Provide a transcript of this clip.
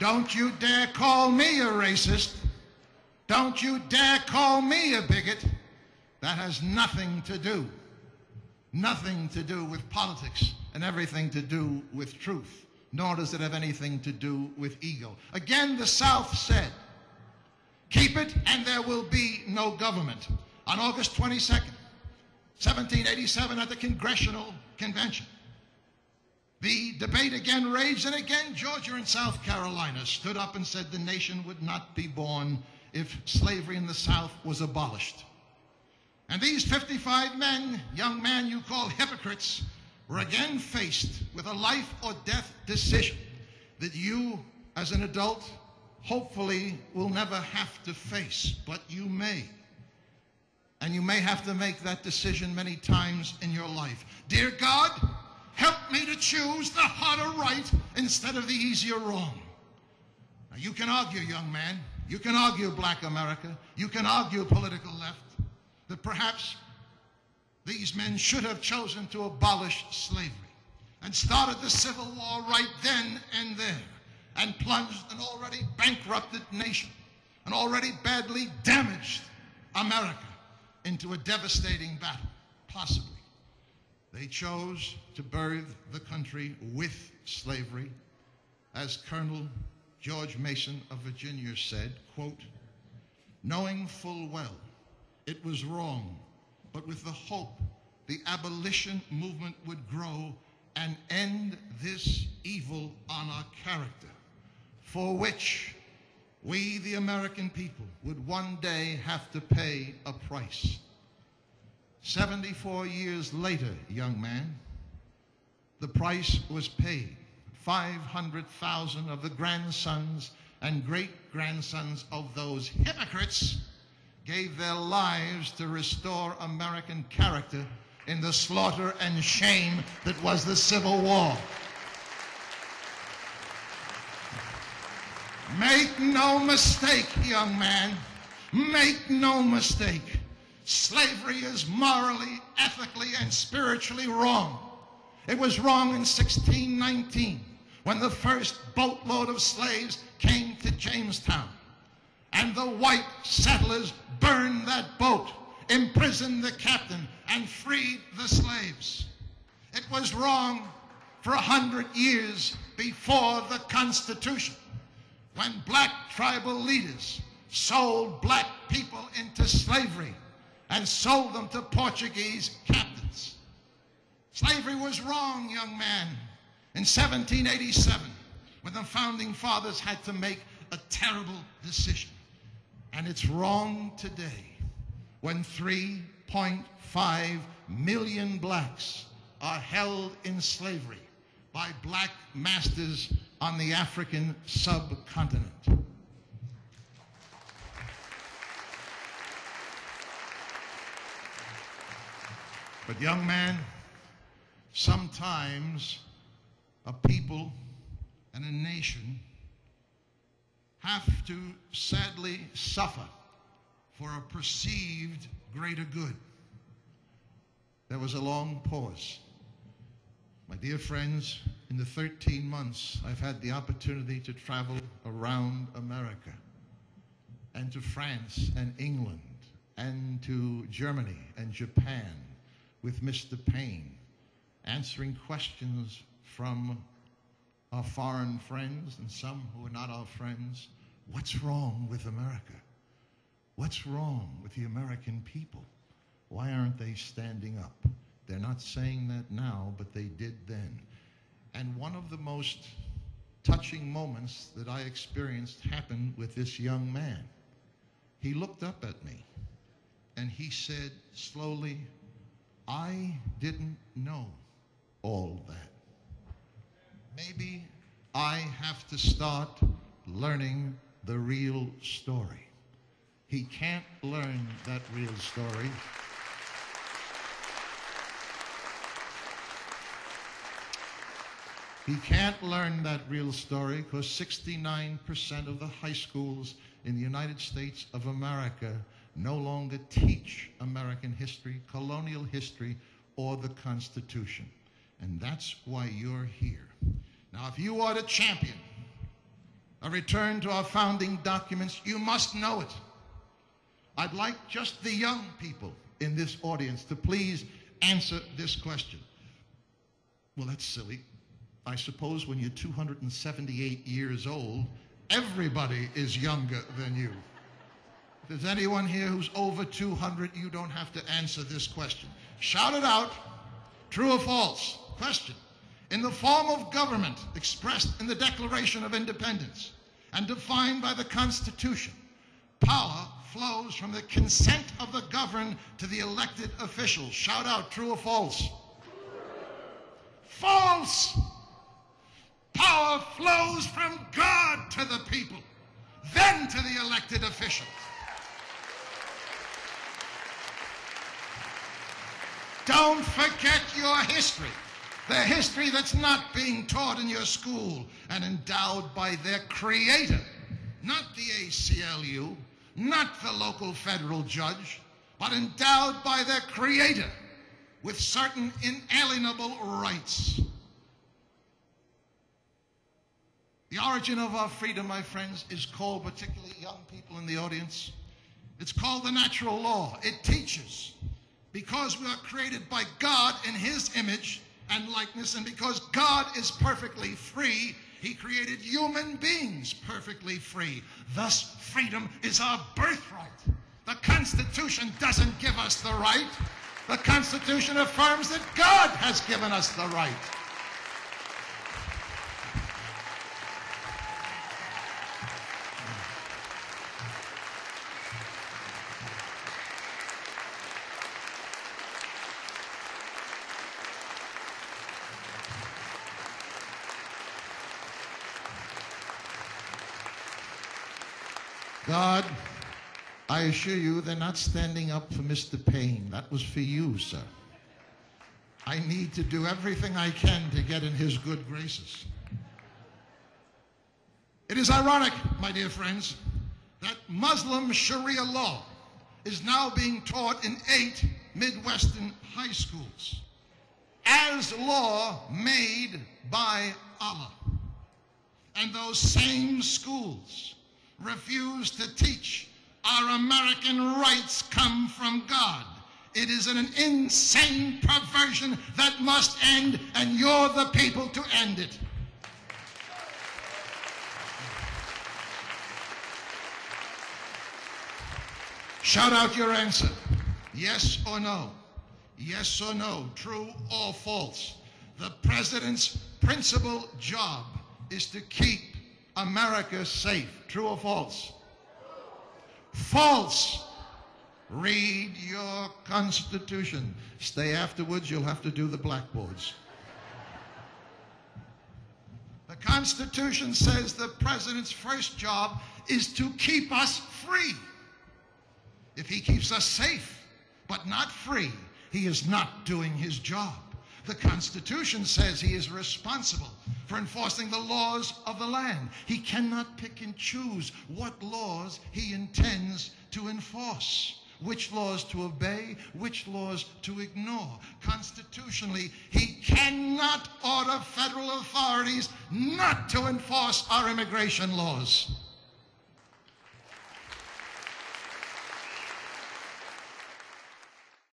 Don't you dare call me a racist. Don't you dare call me a bigot. That has nothing to do with politics and everything to do with truth, nor does it have anything to do with ego. Again, the South said, keep it and there will be no government. On August 22nd, 1787 at the Congressional Convention, the debate again raged, and again Georgia and South Carolina stood up and said the nation would not be born if slavery in the South was abolished. And these 55 men, young man you call hypocrites, were again faced with a life or death decision that you, as an adult, hopefully will never have to face, but you may. And you may have to make that decision many times in your life. Dear God, help me to choose the harder right instead of the easier wrong. Now, you can argue, young man, you can argue black America, you can argue political left, that perhaps these men should have chosen to abolish slavery and started the Civil War right then and there and plunged an already bankrupted nation, an already badly damaged America into a devastating battle, possibly. They chose to birth the country with slavery, as Colonel George Mason of Virginia said, quote, knowing full well it was wrong, but with the hope the abolition movement would grow and end this evil on our character, for which we, the American people, would one day have to pay a price. 74 years later, young man, the price was paid. 500,000 of the grandsons and great-grandsons of those hypocrites gave their lives to restore American character in the slaughter and shame that was the Civil War. Make no mistake, young man, make no mistake. Slavery is morally, ethically, and spiritually wrong. It was wrong in 1619 when the first boatload of slaves came to Jamestown, and the white settlers burned that boat, imprisoned the captain, and freed the slaves. It was wrong for 100 years before the Constitution, when black tribal leaders sold black people into slavery and sold them to Portuguese captains. Slavery was wrong, young man, in 1787, when the founding fathers had to make a terrible decision. And it's wrong today, when 3.5 million blacks are held in slavery by black masters on the African subcontinent. But young man, sometimes a people and a nation have to sadly suffer for a perceived greater good. There was a long pause. My dear friends, in the 13 months I've had the opportunity to travel around America and to France and England and to Germany and Japan with Mr. Paine, answering questions from our foreign friends and some who are not our friends. What's wrong with America? What's wrong with the American people? Why aren't they standing up? They're not saying that now, but they did then. And one of the most touching moments that I experienced happened with this young man. He looked up at me and he said slowly, I didn't know all that. Maybe I have to start learning the real story. He can't learn that real story. He can't learn that real story because 69% of the high schools in the United States of America no longer teach American history, colonial history, or the Constitution. And that's why you're here. Now, if you are the champion a return to our founding documents, you must know it. I'd like just the young people in this audience to please answer this question. Well, that's silly. I suppose when you're 278 years old, everybody is younger than you. If there's anyone here who's over 200, you don't have to answer this question. Shout it out. True or false? Question. In the form of government expressed in the Declaration of Independence and defined by the Constitution, power flows from the consent of the governed to the elected officials. Shout out. True or false? False! Power flows from God to the people, then to the elected officials. Don't forget your history, the history that's not being taught in your school and endowed by their creator, not the ACLU, not the local federal judge, but endowed by their creator with certain inalienable rights. The origin of our freedom, my friends, is called, particularly young people in the audience, it's called the natural law. It teaches, because we are created by God in his image and likeness, and because God is perfectly free, he created human beings perfectly free. Thus, freedom is our birthright. The Constitution doesn't give us the right. The Constitution affirms that God has given us the right. God, I assure you, they're not standing up for Mr. Paine. That was for you, sir. I need to do everything I can to get in his good graces. It is ironic, my dear friends, that Muslim Sharia law is now being taught in 8 Midwestern high schools as law made by Allah. And those same schools refuse to teach our American rights come from God. It is an insane perversion that must end, and you're the people to end it. Shout out your answer. Yes or no? Yes or no? True or false? The president's principal job is to keep America safe. True or false? False. Read your Constitution. Stay afterwards, you'll have to do the blackboards. The Constitution says the president's first job is to keep us free. If he keeps us safe but not free, he is not doing his job. The Constitution says he is responsible for enforcing the laws of the land. He cannot pick and choose what laws he intends to enforce, which laws to obey, which laws to ignore. Constitutionally, he cannot order federal authorities not to enforce our immigration laws.